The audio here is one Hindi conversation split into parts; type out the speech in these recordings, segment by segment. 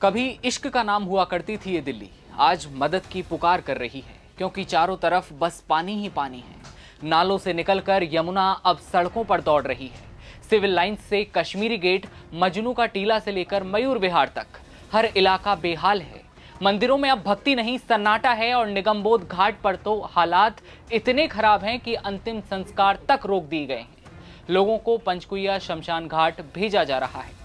कभी इश्क का नाम हुआ करती थी ये दिल्ली, आज मदद की पुकार कर रही है, क्योंकि चारों तरफ बस पानी ही पानी है। नालों से निकलकर यमुना अब सड़कों पर दौड़ रही है। सिविल लाइंस से कश्मीरी गेट, मजनू का टीला से लेकर मयूर विहार तक हर इलाका बेहाल है। मंदिरों में अब भक्ति नहीं, सन्नाटा है और निगमबोध घाट पर तो हालात इतने खराब हैं कि अंतिम संस्कार तक रोक दिए गए हैं। लोगों को पंचकुइया शमशान घाट भेजा जा रहा है।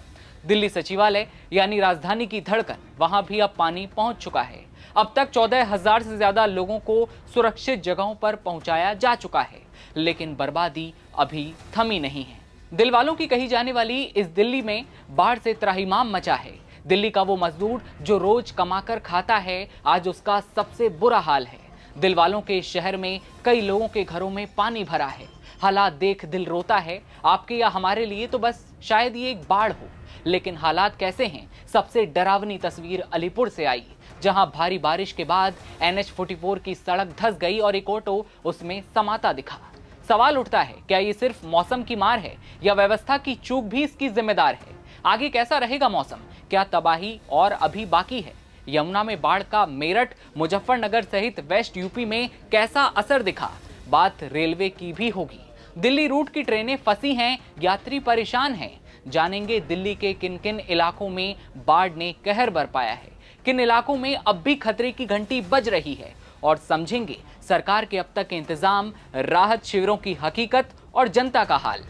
दिल्ली सचिवालय यानी राजधानी की धड़कन, वहां भी अब पानी पहुंच चुका है। अब तक 14,000 से ज्यादा लोगों को सुरक्षित जगहों पर पहुंचाया जा चुका है, लेकिन बर्बादी अभी थमी नहीं है। दिल वालों की कही जाने वाली इस दिल्ली में बाढ़ से त्राहिमाम मचा है। दिल्ली का वो मजदूर जो रोज कमाकर खाता है, आज उसका सबसे बुरा हाल है। दिल वालों के शहर में कई लोगों के घरों में पानी भरा है। हालात देख दिल रोता है। आपके या हमारे लिए तो बस शायद ये एक बाढ़ हो, लेकिन हालात कैसे हैं? सबसे डरावनी तस्वीर अलीपुर से आई, जहां भारी बारिश के बाद NH-44 की सड़क धंस गई और एक ऑटो उसमें समाता दिखा। सवाल उठता है, क्या ये सिर्फ मौसम की मार है या व्यवस्था की चूक भी इसकी जिम्मेदार है? आगे कैसा रहेगा मौसम? क्या तबाही और अभी बाकी है? यमुना में बाढ़ का मेरठ, मुजफ्फरनगर सहित वेस्ट यूपी में कैसा असर दिखा? बात रेलवे की भी होगी। दिल्ली रूट की ट्रेनें फंसी हैं, यात्री परेशान हैं। जानेंगे दिल्ली के किन किन इलाकों में बाढ़ ने कहर बरपाया है, किन इलाकों में अब भी खतरे की घंटी बज रही है, और समझेंगे सरकार के अब तक के इंतजाम, राहत शिविरों की हकीकत और जनता का हाल।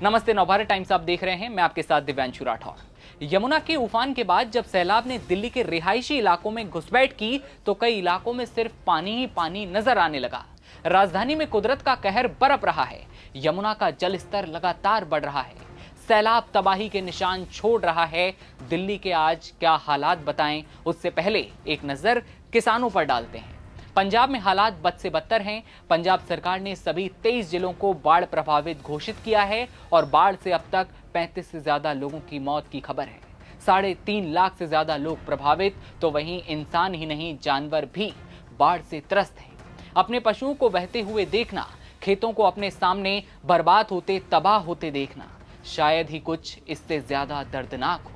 नमस्ते, नवभारत टाइम्स आप देख रहे हैं, मैं आपके साथ दिव्यांशु राठौर। यमुना के उफान के बाद जब सैलाब ने दिल्ली के रिहायशी इलाकों में घुसपैठ की, तो कई इलाकों में सिर्फ पानी ही पानी नजर आने लगा। राजधानी में कुदरत का कहर बरप रहा है। यमुना का जल स्तर लगातार बढ़ रहा है। सैलाब तबाही के निशान छोड़ रहा है। दिल्ली के आज क्या हालात बताएं, उससे पहले एक नजर किसानों पर डालते हैं। पंजाब में हालात बद से बदतर हैं। पंजाब सरकार ने सभी 23 जिलों को बाढ़ प्रभावित घोषित किया है और बाढ़ से अब तक 35 से ज्यादा लोगों की मौत की खबर है। 3.5 लाख से ज्यादा लोग प्रभावित, तो वहीं इंसान ही नहीं, जानवर भी बाढ़ से त्रस्त हैं। अपने पशुओं को बहते हुए देखना, खेतों को अपने सामने बर्बाद होते, तबाह होते देखना, शायद ही कुछ इससे ज्यादा दर्दनाक हो।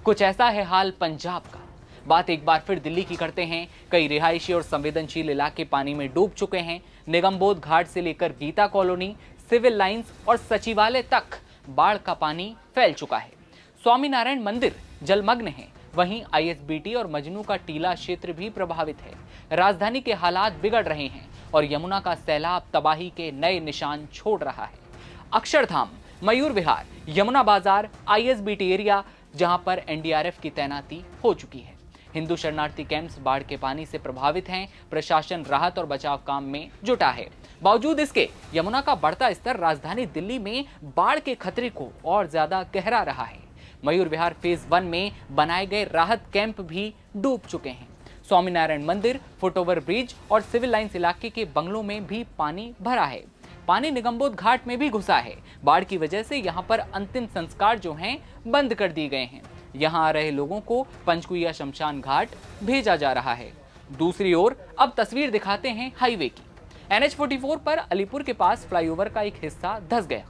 कुछ ऐसा है हाल पंजाब का। बात एक बार फिर दिल्ली की करते हैं। कई रिहायशी और संवेदनशील इलाके पानी में डूब चुके हैं। निगमबोध घाट से लेकर गीता कॉलोनी, सिविल लाइंस और सचिवालय तक बाढ़ का पानी फैल चुका है। स्वामीनारायण मंदिर जलमग्न है। वहीं ISBT और मजनू का टीला क्षेत्र भी प्रभावित है। राजधानी के हालात बिगड़ रहे हैं और यमुना का सैलाब तबाही के नए निशान छोड़ रहा है। अक्षरधाम, मयूर विहार, यमुना बाजार, ISBT एरिया, जहां पर NDRF की तैनाती हो चुकी है। हिंदू शरणार्थी कैंप्स बाढ़ के पानी से प्रभावित हैं। प्रशासन राहत और बचाव काम में जुटा है। बावजूद इसके यमुना का बढ़ता स्तर राजधानी दिल्ली में बाढ़ के खतरे को और ज्यादा गहरा रहा है। मयूर विहार फेज 1 में बनाए गए राहत कैंप भी डूब चुके हैं। स्वामीनारायण मंदिर, फुटओवर ब्रिज और सिविल लाइंस इलाके के बंगलों में भी पानी भरा है। पानी निगमबोध घाट में भी घुसा है। बाढ़ की वजह से यहाँ पर अंतिम संस्कार जो हैं बंद कर दिए गए हैं। यहाँ आ रहे लोगों को पंचकुइया शमशान घाट भेजा जा रहा है। दूसरी ओर अब तस्वीर दिखाते हैं हाईवे की। NH-44 पर अलीपुर के पास फ्लाईओवर का एक हिस्सा धंस गया,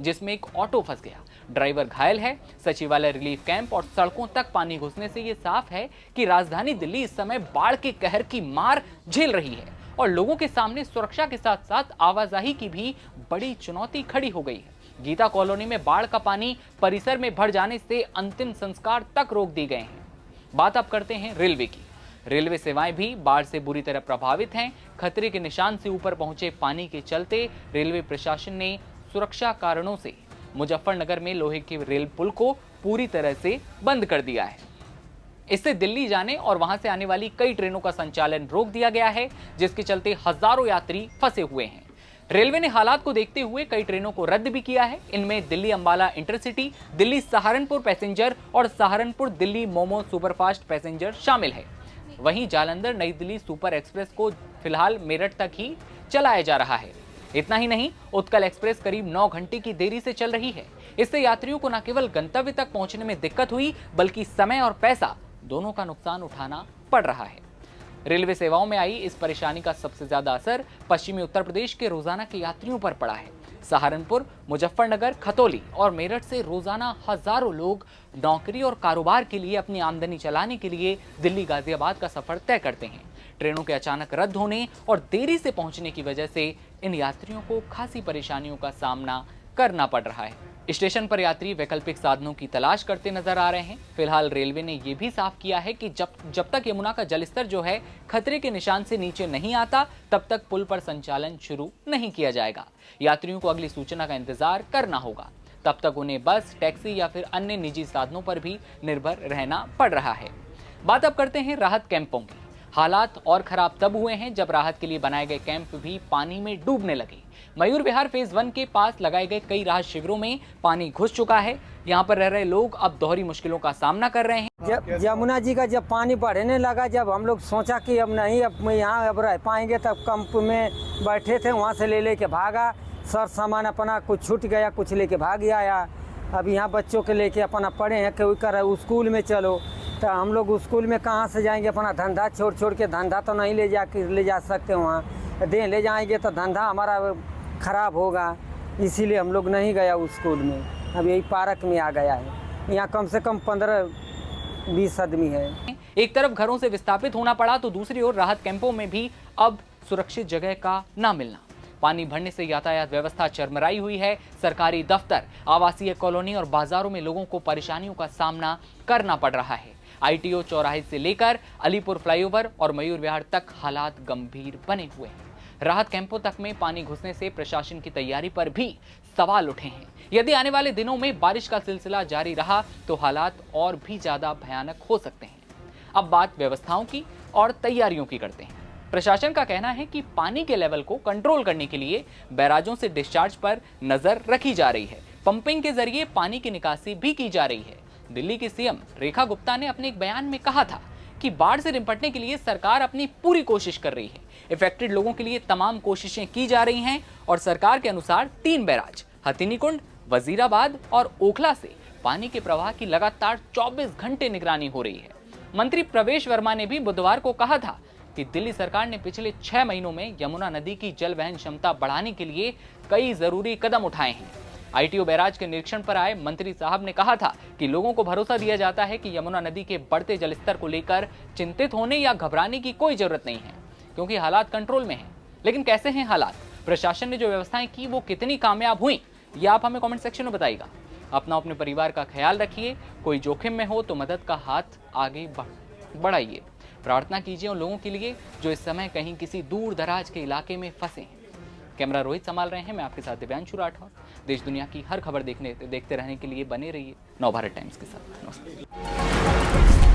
जिसमें एक ऑटो फंस गया। ड्राइवर घायल है। सचिवालय, रिलीफ कैंप और सड़कों तक पानी घुसने से ये साफ है कि राजधानी दिल्ली इस समय बाढ़ के कहर की मार झेल रही है और लोगों के सामने सुरक्षा के साथ साथ आवाजाही की भी बड़ी चुनौती खड़ी हो गई है। गीता कॉलोनी में बाढ़ का पानी परिसर में भर जाने से अंतिम संस्कार तक रोक दिए गए हैं। बात अब करते हैं रेलवे की। रेलवे सेवाएं भी बाढ़ से बुरी तरह प्रभावित हैं। खतरे के निशान से ऊपर पहुंचे पानी के चलते रेलवे प्रशासन ने सुरक्षा कारणों से मुजफ्फरनगर में लोहे के रेल पुल को पूरी तरह से बंद कर दिया है। इससे दिल्ली जाने और वहां से आने वाली कई ट्रेनों का संचालन रोक दिया गया है, जिसके चलते हजारों यात्री फंसे हुए हैं। रेलवे ने हालात को देखते हुए कई ट्रेनों को रद्द भी किया है। इनमें दिल्ली अंबाला इंटरसिटी, दिल्ली सहारनपुर पैसेंजर और सहारनपुर दिल्ली मोमो सुपरफास्ट पैसेंजर शामिल है। वहीं जालंधर नई दिल्ली सुपर एक्सप्रेस को फिलहाल मेरठ तक ही चलाया जा रहा है। इतना ही नहीं, उत्कल एक्सप्रेस करीब 9 घंटे की देरी से चल रही है। इससे यात्रियों को न केवल गंतव्य तक पहुंचने में दिक्कत हुई, बल्कि समय और पैसा दोनों का नुकसान उठाना पड़ रहा है। रेलवे सेवाओं में आई इस परेशानी का सबसे ज्यादा असर पश्चिमी उत्तर प्रदेश के रोजाना के यात्रियों पर पड़ा है। सहारनपुर, मुजफ्फरनगर, खतौली और मेरठ से रोजाना हजारों लोग नौकरी और कारोबार के लिए अपनी आमदनी चलाने के लिए दिल्ली गाजियाबाद का सफर तय करते हैं। ट्रेनों के अचानक रद्द होने और देरी से पहुंचने की वजह से इन यात्रियों को खासी परेशानियों का सामना करना पड़ रहा है। स्टेशन पर यात्री वैकल्पिक साधनों की तलाश करते नजर आ रहे हैं। फिलहाल रेलवे ने यह भी साफ किया है कि जब तक यमुना का जलस्तर जो है खतरे के निशान से नीचे नहीं आता, तब तक पुल पर संचालन शुरू नहीं किया जाएगा। यात्रियों को अगली सूचना का इंतजार करना होगा। तब तक उन्हें बस, टैक्सी या फिर अन्य निजी साधनों पर भी निर्भर रहना पड़ रहा है। बात अब करते हैं राहत कैंपों की। हालात और खराब तब हुए हैं जब राहत के लिए बनाए गए कैंप भी पानी में डूबने लगे। मयूर विहार फेज 1 के पास लगाए गए कई राहत शिविरों में पानी घुस चुका है। यहाँ पर रह रहे लोग अब दोहरी मुश्किलों का सामना कर रहे हैं। जब यमुना जी का जब पानी बढ़ने लगा, जब हम लोग सोचा कि अब नहीं, अब यहाँ अब रह पाएंगे, तब कैंप में बैठे थे, वहाँ से ले के भागा। सर सामान अपना कुछ छूट गया, कुछ लेके भाग आया। अब यहाँ बच्चों के लेके अपना पढ़े हैं, कोई कर स्कूल में चलो, तो हम लोग स्कूल में कहाँ से जाएंगे? अपना धंधा छोड़ के, धंधा तो नहीं ले जा सकते वहाँ, ले जाएंगे तो धंधा हमारा खराब होगा, इसीलिए हम लोग नहीं गया स्कूल में। अब यही पार्क में आ गया है। यहाँ कम से कम 15-20 आदमी है। एक तरफ घरों से विस्थापित होना पड़ा तो दूसरी ओर राहत कैंपों में भी अब सुरक्षित जगह का ना मिलना। पानी भरने से यातायात व्यवस्था चरमराई हुई है। सरकारी दफ्तर, आवासीय कॉलोनी और बाजारों में लोगों को परेशानियों का सामना करना पड़ रहा है। ITO चौराहे से लेकर अलीपुर फ्लाईओवर और मयूर विहार तक हालात गंभीर बने हुए हैं। राहत कैंपों तक में पानी घुसने से प्रशासन की तैयारी पर भी सवाल उठे हैं। यदि आने वाले दिनों में बारिश का सिलसिला जारी रहा तो हालात और भी ज्यादा भयानक हो सकते हैं। अब बात व्यवस्थाओं की और तैयारियों की करते हैं। प्रशासन का कहना है कि पानी के लेवल को कंट्रोल करने के लिए बैराजों से डिस्चार्ज पर नजर रखी जा रही है। पंपिंग के जरिए पानी की निकासी भी की जा रही है। दिल्ली की CM रेखा गुप्ता ने अपने एक बयान में कहा था कि बाढ़ से निपटने के लिए सरकार अपनी पूरी कोशिश कर रही है। इफेक्टेड लोगों के लिए तमाम कोशिशें की जा रही हैं और सरकार के अनुसार 3 बैराज हथिनीकुंड, वजीराबाद और ओखला से पानी के प्रवाह की लगातार 24 घंटे निगरानी हो रही है। मंत्री प्रवेश वर्मा ने भी बुधवार को कहा था कि दिल्ली सरकार ने पिछले 6 महीनों में यमुना नदी की जल वहन क्षमता बढ़ाने के लिए कई जरूरी कदम उठाए हैं। ITO बैराज के निरीक्षण पर आए मंत्री साहब ने कहा था कि लोगों को भरोसा दिया जाता है कि यमुना नदी के बढ़ते जलस्तर को लेकर चिंतित होने या घबराने की कोई जरूरत नहीं है, क्योंकि हालात कंट्रोल में हैं। लेकिन कैसे हैं हालात? प्रशासन ने जो व्यवस्थाएं की वो कितनी कामयाब हुई, ये आप हमें कमेंट सेक्शन में बताइएगा। अपने परिवार का ख्याल रखिए। कोई जोखिम में हो तो मदद का हाथ आगे बढ़ाइए। प्रार्थना कीजिए उन लोगों के लिए जो इस समय कहीं किसी दूर दराज के इलाके में फंसे हैं। कैमरा रोहित संभाल रहे हैं, मैं आपके साथ दिव्यांशु राठौर। देश दुनिया की हर खबर देखते रहने के लिए बने रहिए नवभारत टाइम्स के साथ। नमस्ते।